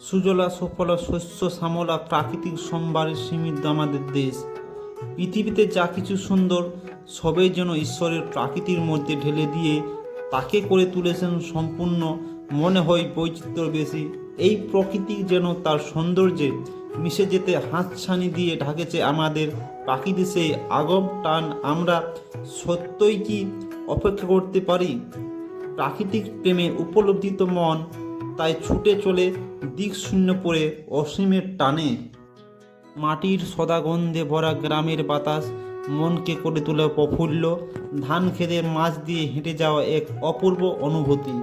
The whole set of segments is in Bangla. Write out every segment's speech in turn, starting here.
সুজলা সুফলা শস্য শ্যামলা প্রাকৃতিক সম্ভারে সমৃদ্ধ আমাদের দেশ। পৃথিবীতে যা কিছু সুন্দর সবই যেন ঈশ্বরের প্রাকৃতির মধ্যে ঢেলে দিয়ে তাকে করে তুলেছেন সম্পূর্ণ, মনে হয় বৈচিত্র্য বেশি। এই প্রকৃতি যেন তার সৌন্দর্যে মিশে যেতে হাতছানি দিয়ে ঢাকেছে আমাদের প্রাকৃতিক সেই আগম টান। আমরা সত্যই কি অপেক্ষা করতে পারি প্রাকৃতিক প্রেমে উপলব্ধিত মন তাই ছুটে চলে দিক শূন্য পড়ে অসীমের টানে। মাটির সদাগন্ধে ভরা গ্রামের বাতাস মনকে করে তোলে প্রফুল্ল, ধান খেতের মাছ দিয়ে হেঁটে যাওয়া এক অপূর্ব অনুভূতি।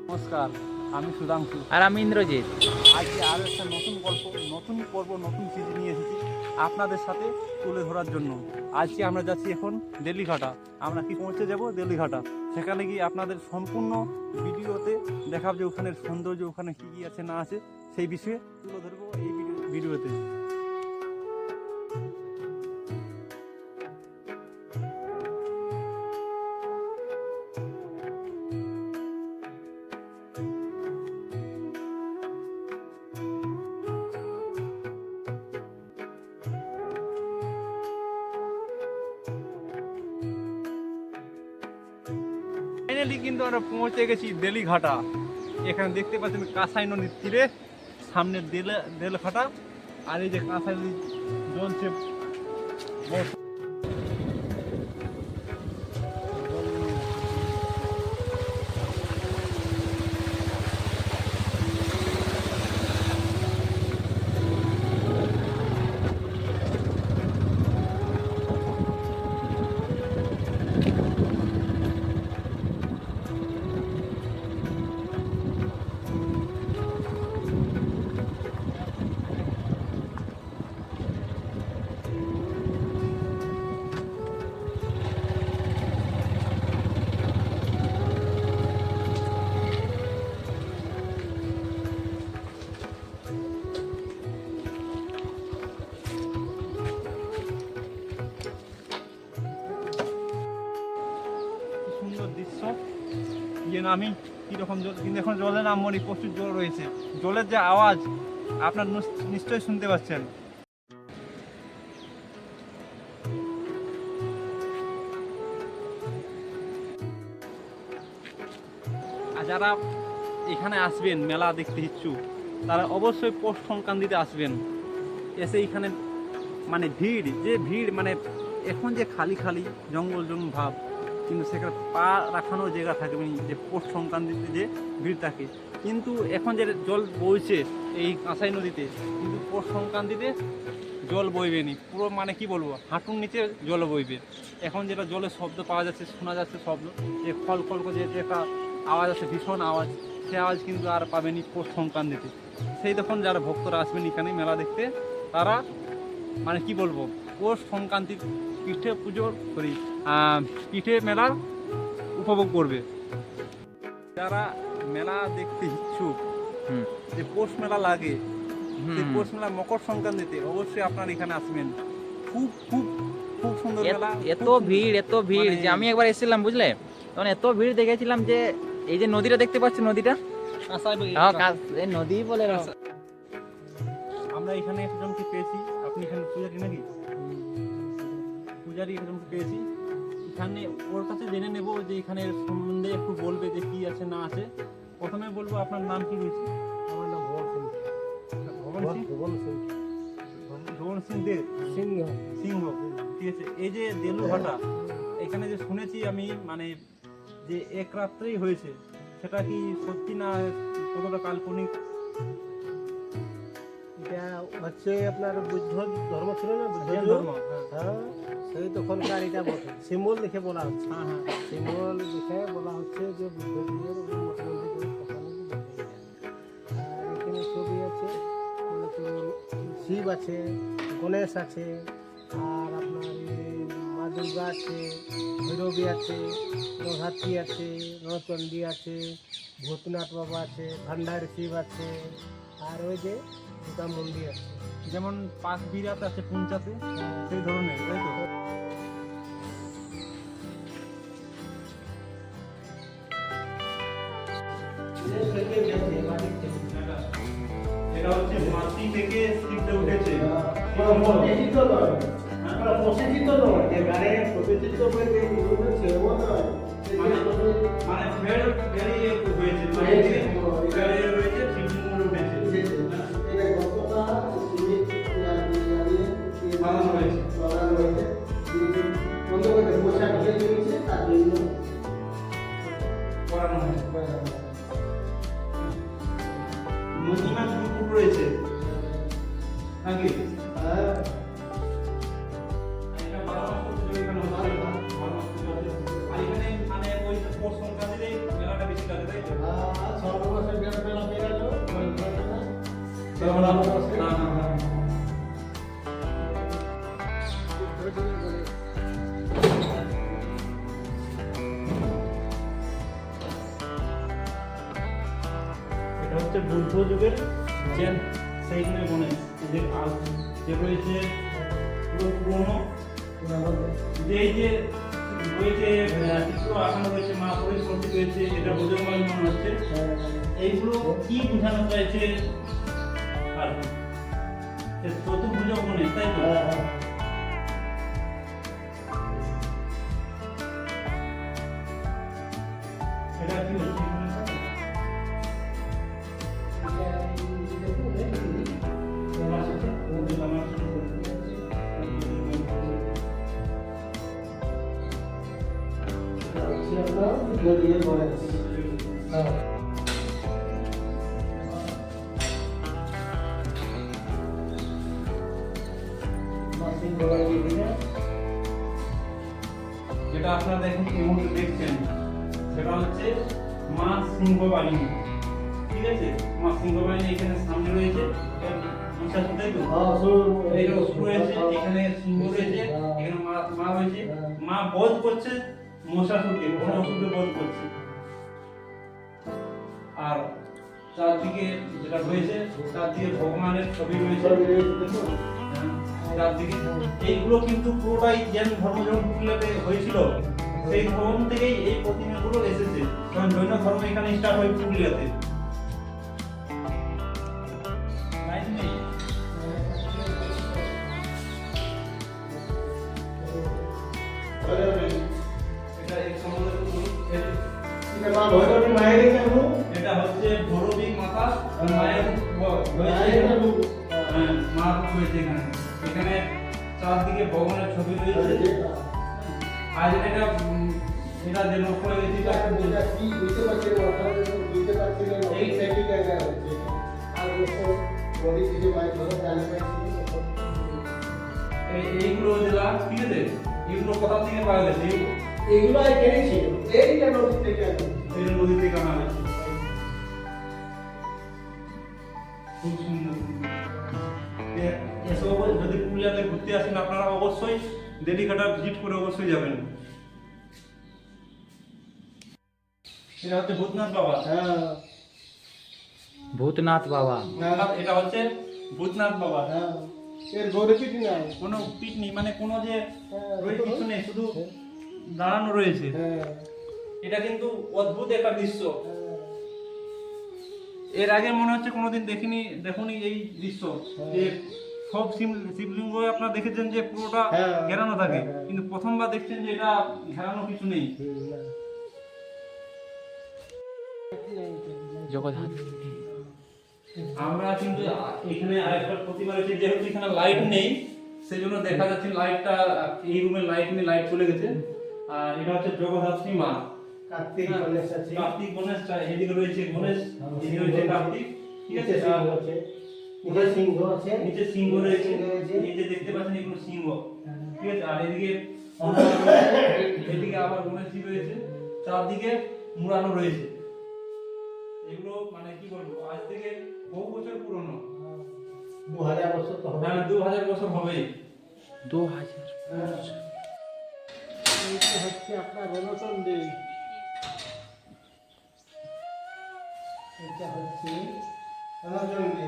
নমস্কার, আমি সুধাংশু। আর আমি ইন্দ্রজিৎ। আজকে আরও একটা নতুন গল্প, নতুন পর্ব, নতুন চিঠি নিয়ে এসেছি আপনাদের সাথে তুলে ধরার জন্য। আজকে আমরা যাচ্ছি এখন দেলিঘাটা। আমরা কি পৌঁছে যাব দেলিঘাটা। সেখানে গিয়ে আপনাদের সম্পূর্ণ ভিডিওতে দেখাব যে ওখানের সৌন্দর্য, ওখানে কী কী আছে না আছে সেই বিষয়ে তুলে ধরবো এই ভিডিওতে। ফাইনালি কিন্তু আমরা পৌঁছে গেছি দেলিঘাটা। এখানে দেখতে পাচ্ছেন কাঁসাই নদীর তীরে, সামনে দেলঘাটা, আর এই যে কাঁসাই নদী জ্বলছে। সুন্দর দৃশ্য। ইয়ে না, আমি কীরকম জল, কিন্তু এখন জলে নামনি, প্রচুর জল রয়েছে। জলের যে আওয়াজ আপনার নিশ্চয়ই শুনতে পাচ্ছেন। আর যারা এখানে আসবেন মেলা দেখতে ইচ্ছুক, তারা অবশ্যই পৌষ সংক্রান্তিতে আসবেন। এসে এখানে মানে ভিড় মানে এখন যে খালি খালি জঙ্গল ভাব, কিন্তু সেখানে পা রাখানোর জায়গা থাকবে না, যে পৌষ সংক্রান্তিতে যে ভিড় থাকে। কিন্তু এখন যে জল বইছে এই কাঁসাই নদীতে, কিন্তু পৌষ সংক্রান্তিতে জল বইবে নি, পুরো মানে কি বলবো, হাঁটুর নিচে জল বইবে। এখন যেটা জলের শব্দ পাওয়া যাচ্ছে, শোনা যাচ্ছে শব্দ, যে খল খল করে যে একটা আওয়াজ আছে, ভীষণ আওয়াজ, সে আওয়াজ কিন্তু আর পাবেনি পৌষ সংক্রান্তিতে। সেই তখন যারা ভক্তরা আসবেন এখানে মেলা দেখতে, তারা মানে কি বলবো, পৌষ সংক্রান্তির পিঠে মেলার উপভোগ করবে। যারা মেলা দেখতে ইচ্ছুক, যে পৌষ মেলা লাগে, সেই পৌষ মেলা মকর সংক্রান্তিতে অবশ্যই আপনারা এখানে আসবেন। খুব খুব খুব সুন্দর মেলা। এত ভিড় যে আমি একবার এসেছিলাম, বুঝলে, তখন এত ভিড় দেখেছিলাম যে এই যে নদীটা দেখতে পাচ্ছি, নদীটা নদী বলে। আমরা এখানে একজনকে পেয়েছি। আপনি এখানে পূজারি নাকি? পূজারি একজনকে পেয়েছি এখানে। ওর কাছে জেনে নেব যে এখানের সম্বন্ধে একটু বলবে যে কি আছে না আছে। প্রথমে বলবো, আপনার নাম কি রয়েছে? আমার নাম ভবন সিং দে সিংহ। ঠিক আছে। এই যে দেলুঘাটা, এখানে যে শুনেছি আমি, মানে যে এক রাত্রেই হয়েছে, সেটা কি সত্যি না কতটা কাল্পনিক? এটা হচ্ছে আপনার বুদ্ধ ধর্ম ছিল না, বুদ্ধ ধর্ম। হ্যাঁ, সেই তখনকার এটা বটে সিম্বল দেখে বলা হচ্ছে। হ্যাঁ হ্যাঁ, সিম্বল দেখে বলা হচ্ছে যে বুদ্ধদেবের আর এখানে ছবি আছে, মানে তো শিব আছে, গণেশ আছে, আর আপনার মা দুর্গা আছে, ভৈরবী আছে, নবধাত্রী আছে, রণচণ্ডী আছে, ভূতনাথ বাবা আছে, ভান্ডার শিব আছে, আর ওই যে দুটা মন্দির আছে, যেমন পাঁচ বিরাট আছে পুঞ্চাতে, সেই ধরনের, তাই তো? এটা হচ্ছে মাটি থেকে শিখতে উঠেছে। প্রতিষ্ঠিত নয়, প্রতিষ্ঠিত নয়, এবারে প্রতিষ্ঠিত করে যে গুলো সেও নয়। মানে ফের বেরিয়ে হয়েছে, বেরিয়ে রয়েছে, শিবলিঙ্গ উঠেছে। এটা গতটা সিমেন্ট লাগিয়ে বানানো হয়েছে। বানানো হয়েছে। বন্ধ করে পোশাক হয়ে গেছে, তার জন্য করানো হয়েছে। নতুন গ্রুপ রয়েছে নাকি? হ্যাঁ, এটা 12 মাস পর্যন্ত এখানে হচ্ছে। 12 মাস পর্যন্ত। আর এখানে মানে ওই পৌষ সংক্রান্তিতে মেলাটা বেশি লাগে, তাই তো? সর্বনাশের বেলা পেয়ে গেল, না, না, না। এটা হচ্ছে বুদ্ধ যুগের যে সেইখানে মনে যে যে রয়েছে পুরোনো যে এই যে ওই যে চিত্র আঁকানো রয়েছে, মা পরিসর্টি রয়েছে, এটা বোঝার মনে হচ্ছে এইগুলো কি বোঝানো চাইছে আর কি চতুর্ভুজ গণেশ, তাই তো? এটা কি হচ্ছে? গড়িয়ে গণেশ। যেটা আপনারা দেখুন এই মুহূর্তে দেখছেন সেটা হচ্ছে মা সিংহবাহিনী, ঠিক আছে? মা সিংহবাহিনী এখানে সামনে রয়েছে, মশাসুর, তাই তো? এই যে অসুর রয়েছে, এখানে সিংহ রয়েছে, এখানে মা রয়েছে। মা বধ করছে মশাসুরকে, অসুরকে বধ করছে। আর চারদিকে যেটা রয়েছে চারদিকে ভগবানের ছবি রয়েছে। চারদিকে এইগুলো কিন্তু পুরোটাই জৈন ধর্ম যখন পুরুলিয়াতে হয়েছিল সেই ধর্ম থেকেই এই প্রতিমাগুলো এসেছে, কারণ জৈন ধর্ম এখানে স্টার্ট হয় পুরুলিয়াতে। লাইন নেই? এটা এক সম্বন্ধে একটু বলুন। মা ভৈরবী মায়ের কেন? এটা হচ্ছে ভৈরবী মাতা মায়ের মা রয়েছে এখানে। এখানে চারদিকে ভগবানের ছবি রয়েছে। আর এটা এটা যে লোক করে গেছি এটা কি বুঝতে পারছেন? বুঝতে পারছেন এই সেটি জায়গা হচ্ছে আর বছর বডি থেকে বাইক ধরে জানি পাইছি। এইগুলো যেটা ঠিক আছে, এগুলো কোথা থেকে পাওয়া গেছে? এগুলো এখানে ছিল, এইটা নদী থেকে আসে। এই নদী থেকে আনা হয়েছে। খুব সুন্দর। এসব যদি পুরুলিয়াতে ঘুরতে আসেন আপনারা অবশ্যই দেলিঘাটা ভিজিট করে অবশ্যই যাবেন। এটা হচ্ছে ভূতনাথ বাবা। হ্যাঁ, ভূতনাথ বাবা। এটা হচ্ছে ভূতনাথ বাবা। হ্যাঁ, এর গৌরব পিঠ নাই। কোনো পিঠ নেই, মানে কোনো যে হ্যাঁ, রয়েছে কিছু নেই, শুধু দাঁড়ানো রয়েছে। হ্যাঁ, এটা কিন্তু অদ্ভুত একটা দৃশ্য। হ্যাঁ, এর আগে মনে হচ্ছে কোনোদিন দেখুনি এই দৃশ্য যে সব শিবলিঙ্গ আপনারা দেখেছেন যে পুরোটা হ্যাঁ, ঘেরানো থাকে, হ্যাঁ, কিন্তু প্রথমবার দেখছেন যে এটা ঘেরানো কিছু নেই। জগদ্ধাত্রী। আমরা কিন্তু এখানে আরেকটা প্রতিমা রয়েছে, যেহেতু এখানে লাইট নেই সেই জন্য দেখা যাচ্ছে লাইটটা এই রুমে লাইট নেই, লাইট চলে গেছে। আর এটা হচ্ছে জগদ্ধাত্রী মা। কার্তিক গণেশ আছে। কার্তিক গণেশ, এদিকে রয়েছে গণেশ, এদিকে রয়েছে কার্তিক, ঠিক আছে? নিচে সিংহ আছে। নিচে সিংহ আছে। নিচে সিংহ রয়েছে, সিংহ রয়েছে। এই যে দেখতে পাচ্ছেন এগুলো সিংহ, ঠিক আছে? আর এদিকে এদিকে আবার গণেশজি রয়েছে, চারদিকে মুড়ানো রয়েছে। এগুলো মানে কি বলবো, আজ থেকে বহু বছর পুরনো। 2000 বছর তো হবে। হ্যাঁ, 2000 বছর হবে। 2000। এইটা হচ্ছে আপনার রণচণ্ডী। এটা হচ্ছে রণচণ্ডী।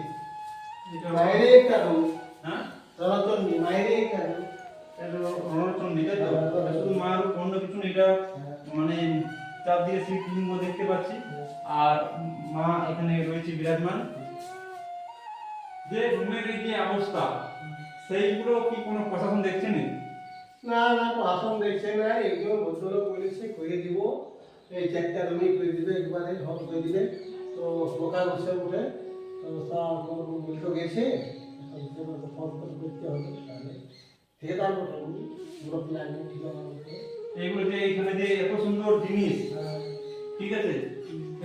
এটা মায়ের একটা রূপ। হ্যাঁ, রণচণ্ডী মায়ের একটা রূপ। এটা রণচণ্ডী, তাই তো? এটা শুধু মার অন্য কিছু নেই, এটা মানে চারদিকে শিবলিঙ্গ দেখতে পাচ্ছি, আর মা এখানে রয়েছে বিরাজমান। যে রুমের এই যে অবস্থা, সেইগুলো কি কোনো প্রশাসন দেখছেন? না না, আসন দেখছে না, একজন ভদ্রলোক বলেছে করে দিব, এই 4টা রুমই করে দিবে, একবারে হল করে দিবে। তো সকাল বসে উঠে তো তার বলতে গেছে, ফোন করে করতে হবে, তাহলে ঠিকাদার মোটামুটি পুরো প্ল্যানিং ছিল আমাদের। এইগুলো যে এখানে যে এত সুন্দর জিনিস, ঠিক আছে,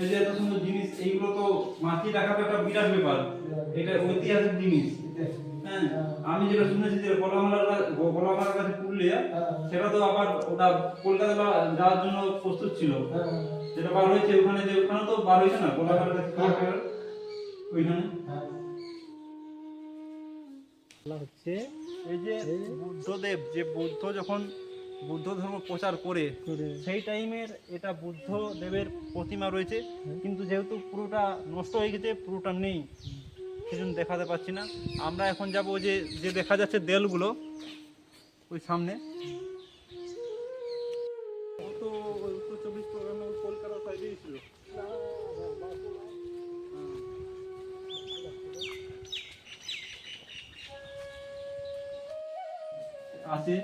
এই যে এত সুন্দর জিনিস, এইগুলো তো মাটি রাখাটা একটা বিরাট ব্যাপার, এটা ঐতিহাসিক জিনিস। হ্যাঁ, আমি যেটা শুনেছি যে বলামার কাছে পুরুলিয়া, সেটা তো আবার ওটা কলকাতা যাওয়ার জন্য প্রস্তুত ছিল, যেটা বার হয়েছে ওখানে, যে ওখানে তো বার হয়েছে না বলামার কাছে ওইখানে। হচ্ছে এই যে বুদ্ধদেব, যে বুদ্ধ যখন বুদ্ধ ধর্ম প্রচার করে সেই টাইমের এটা বুদ্ধ দেবের প্রতিমা রয়েছে, কিন্তু যেহেতু পুরোটা নষ্ট হয়ে গেছে, পুরোটা নেই, সেজন্য দেখাতে পাচ্ছি না। আমরা এখন যাব যে যে দেখা যাচ্ছে দেলগুলো ওই সামনে, ও তো উত্তর 24 পরগনা কলকাতা সাইডেই ছিল। আছে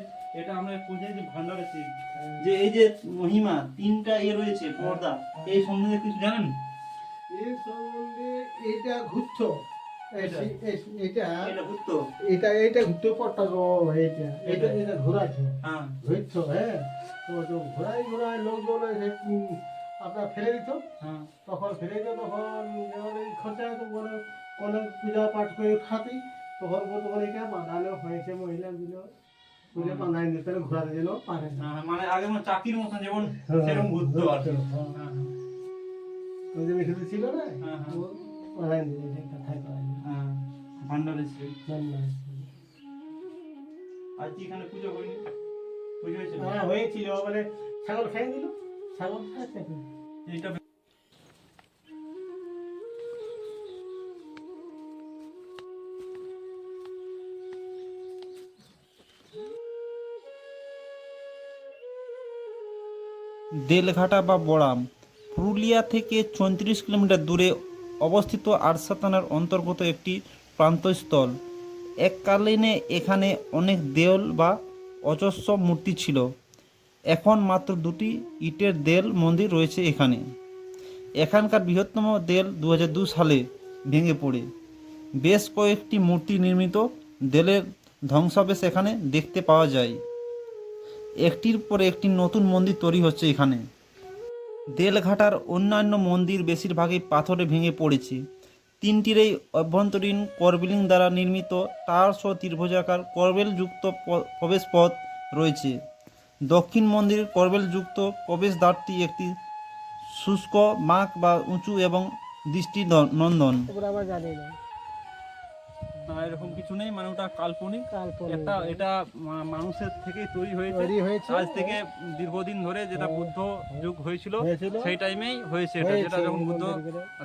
এটা আমরা পুজোয় যে ভান্ডারে শিব, যে এই যে মহিমা 3টা রয়েছে পর্দা, এই সম্বন্ধে কিছু জানেন? এই সম্বন্ধে এইটা ঘুরছ, এটা ঘুরতো, এইটা ঘুরতে পড়তা গো, এইটা ঘোরাছে, হ্যাঁ ঘুরছ, হ্যাঁ। তো ঘোরায় লোকজন আপনার ফেলে দিত, হ্যাঁ, তখন ফেলে দিত, তখন এই খরচায় তো কোনো পূজা পাঠ করে খাতি, তখন এটা বাঁধানো হয়েছে, মহিলাগুলো পুজো বাঁধাই দিতে ঘোরাতে যেন পারে না। মানে আগে মানে চাকির মতন যেমন সেরকম ঘুরতো আর কি। ওই যে মিঠুতে ছিল না, হ্যাঁ, হ্যাঁ। বাঁধাই দিতে একটা ঠাই পাই হ্যাঁ, ভান্ডারে ছিল। না। আজ কি এখানে পুজো হয়নি? পুজো হয়েছিল? হ্যাঁ হয়েছিল, মানে ছাগল খাই দিল, ছাগল খাচ্ছে। এইটা দেলঘাটা বা বড়াম পুরুলিয়া থেকে 34 কিলোমিটার দূরে অবস্থিত আরসা থানার অন্তর্গত একটি প্রান্তস্থল। এককালীনে এখানে অনেক দেউল বা অজস্র মূর্তি ছিল। এখন মাত্র 2টি ইটের দেল মন্দির রয়েছে এখানে। এখানকার বৃহত্তম দেল 2002 সালে ভেঙে পড়ে। বেশ কয়েকটি মূর্তি নির্মিত দেলের ধ্বংসাবশেষ এখানে দেখতে পাওয়া যায়। একটির পর একটি নতুন মন্দির তৈরি হচ্ছে এখানে। দেলঘাটার অন্যান্য মন্দির বেশিরভাগই পাথরে ভেঙে পড়েছে। 3টিরই অভ্যন্তরীণ করবিলিং দ্বারা নির্মিত টার্স ও ত্রিভুজাকার করবেলযুক্ত প্রবেশপথ রয়েছে। দক্ষিণ মন্দিরের করবেলযুক্ত প্রবেশদ্বারটি একটি শুষ্ক বাঁক বা উঁচু এবং দৃষ্টি নন্দন। ওগুলো আবার জানি না, এরকম কিছু নেই, মানে ওটা কাল্পনিক। কাল্পনিক। এটা মানুষের থেকেই তৈরি তৈরি হয়েছে হয়েছে। আজ থেকে দীর্ঘদিন ধরে, যেটা বুদ্ধ যুগ হয়েছিল হয়েছিল। সেই টাইমেই হয়েছে এটা। যেটা যখন বুদ্ধ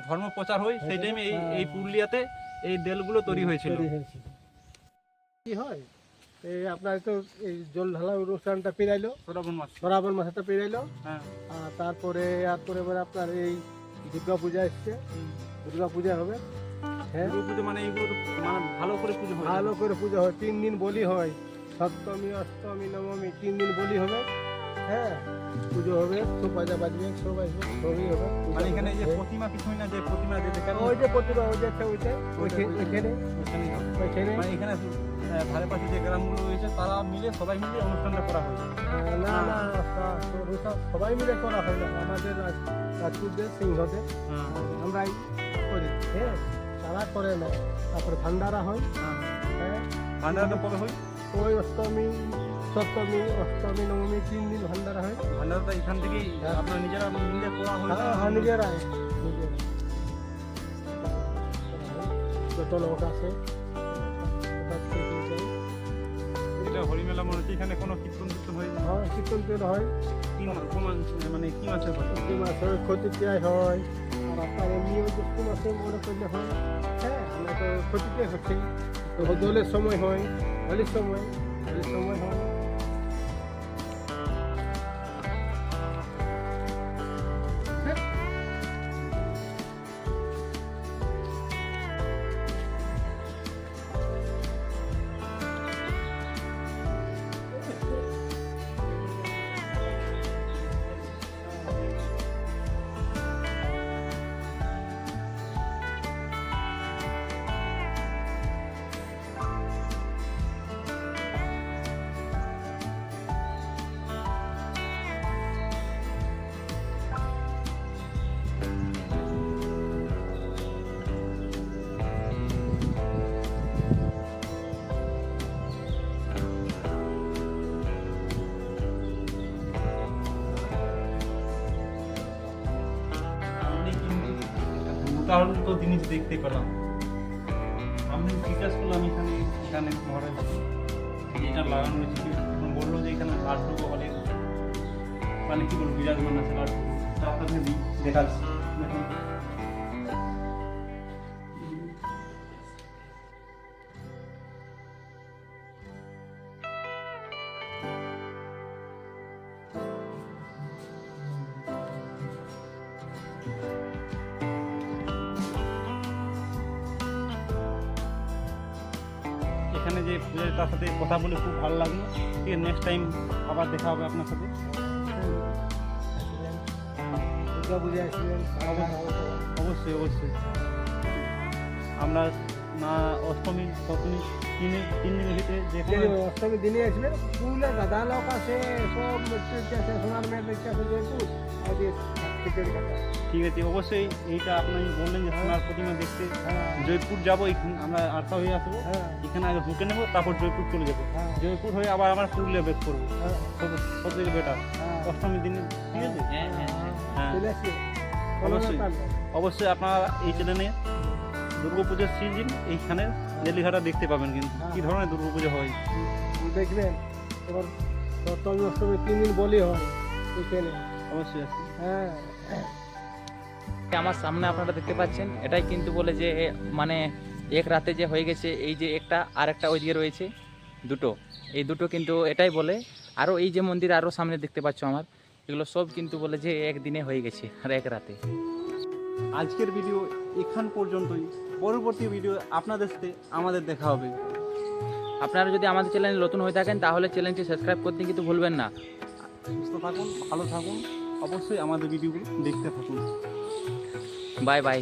ধর্ম প্রচার হয় সেই টাইমে এই পুরুলিয়াতে এই দেলগুলো তৈরি হয়েছিল। কি হয়, এই আপনার তো এই জল ঢালা অনুষ্ঠানটা পেরাইলো, শ্রাবণ মাস। শ্রাবণ মাসেটা পেরাইলো, হ্যাঁ, আর তারপরে এবার আপনার এই দুর্গা পূজা এসছে, দুর্গা পূজা হবে। হ্যাঁ, দুর্গা পুজো মানে এইগুলো তো মানে ভালো করে পুজো হয়। ভালো করে পুজো হয়, 3 দিন বলি হয়, সপ্তমী অষ্টমী নবমী 3 দিন বলি হবে। হ্যাঁ, পুজো হবে, বাজা বাজবে, সবাই সবই হবে। মানে এখানে যে প্রতিমা কিছুই না, যে প্রতিমা যে দেখানো ওই যে প্রতিমা, ওই যে একটা ওইখানে ওইখানেই হবে। ওইখানে মানে এখানে ধারে পাশে যে গ্রামগুলো রয়েছে তারা মিলে, সবাই মিলে অনুষ্ঠানটা করা হয়। না সবাই মিলে করা হয় না, আমাদের রাজপুতদের সিংহদের আমরাই করি। হ্যাঁ, তারা করে না। তারপরে ভান্ডারা হয়। হ্যাঁ, ভান্ডারাটা কবে হয়? ওই অষ্টমী সপ্তমী অষ্টমী নবমী 3 দিন ভান্ডারা হয়। ভান্ডারাটা এখান থেকেই আপনারা নিজেরা মিলে করা হয়? হ্যাঁ, নিজেরাই যত লোক আছে। এটা হরিমেলা মনে হচ্ছে। এখানে কোনো কীর্তন হয়? হ্যাঁ, কীর্তন হয়। মানে কি মাসে হয়? প্রতি মাসে ক্ষতিক্রিয়ায় হয়, আর আপনার এমনিও জ্যৈষ্ঠ মাসে মনে করলে হয়। হ্যাঁ, আমরা তো ক্ষতিক্রিয়া হচ্ছে, দোলের সময় হয়, হোলির সময় হয়। দুর্দান্ত জিনিস দেখতে পেলাম। আমি জিজ্ঞাসা করলাম এখানে এখানে ঘরে যেটা লাগানো হয়েছে তখন বললো যে এখানে লাড্ডু গোপালের মানে কি বলবো বিরাজমান আছে লাড্ডু। তা আপনাকে দেখাচ্ছি দেখুন। এখানে যে তার সাথে কথা বলে খুব ভালো লাগলো। ঠিক আছে, নেক্সট টাইম আবার দেখা হবে আপনার সাথে। দুর্গা পূজা আসবেন, অবশ্যই অবশ্যই। আমরা না অষ্টমী সপ্তমী তিন দিনের ভিতরে যে কোনো অষ্টমীর দিনে আসবেন। পুরুলিয়া গাদা লোক আছে, সব আছে, সোনার মেয়ের দেখতে আছে জয়পুর আর যে টিকিট কাটা। ঠিক আছে, অবশ্যই এইটা আপনি বললেন যে সোনার প্রতিমা দেখতে জয়পুর যাবো, আমরা আটটা হয়ে আসবো, হ্যাঁ এখানে আগে ঢুকে নেবো, তারপর জয়পুর চলে যাবো। হ্যাঁ জয়পুর হয়ে আবার আমরা পুরুলিয়া বেক করবো, হ্যাঁ সব থেকে বেটার হ্যাঁ অষ্টমীর দিনে। ঠিক আছে, হ্যাঁ হ্যাঁ হ্যাঁ। হ্যাঁ চলে আসবে কোনো অবশ্যই। ব্যাপার না। অবশ্যই আপনারা এই চ্যানেলে দুর্গাপুজোর সিজন এইখানে জেলিঘাটা দেখতে পাবেন কিন্তু কী ধরনের দুর্গাপুজো হয়। দেখবেন এবার সপ্তমী অষ্টমী 3 দিন বলি হয় এখানে। অবশ্যই আছে। হ্যাঁ আমার সামনে আপনারা দেখতে পাচ্ছেন, এটাই কিন্তু বলে যে মানে এক রাতে যে হয়ে গেছে, এই যে একটা আর একটা ওইদিকে রয়েছে দুটো, এই দুটো কিন্তু এটাই বলে। আরও এই যে মন্দির আরও সামনে দেখতে পাচ্ছ আমার, এগুলো সব কিন্তু বলে যে একদিনে হয়ে গেছে আর এক রাতে। আজকের ভিডিও এখান পর্যন্তই। পরবর্তী ভিডিও আপনাদের সাথে আমাদের দেখা হবে। আপনারা যদি আমাদের চ্যানেলে নতুন হয়ে থাকেন তাহলে চ্যানেলটি সাবস্ক্রাইব করতে কিন্তু ভুলবেন না। সুস্থ থাকুন, ভালো থাকুন, অবশ্যই আমাদের ভিডিওগুলো দেখতে থাকুন। Bye bye.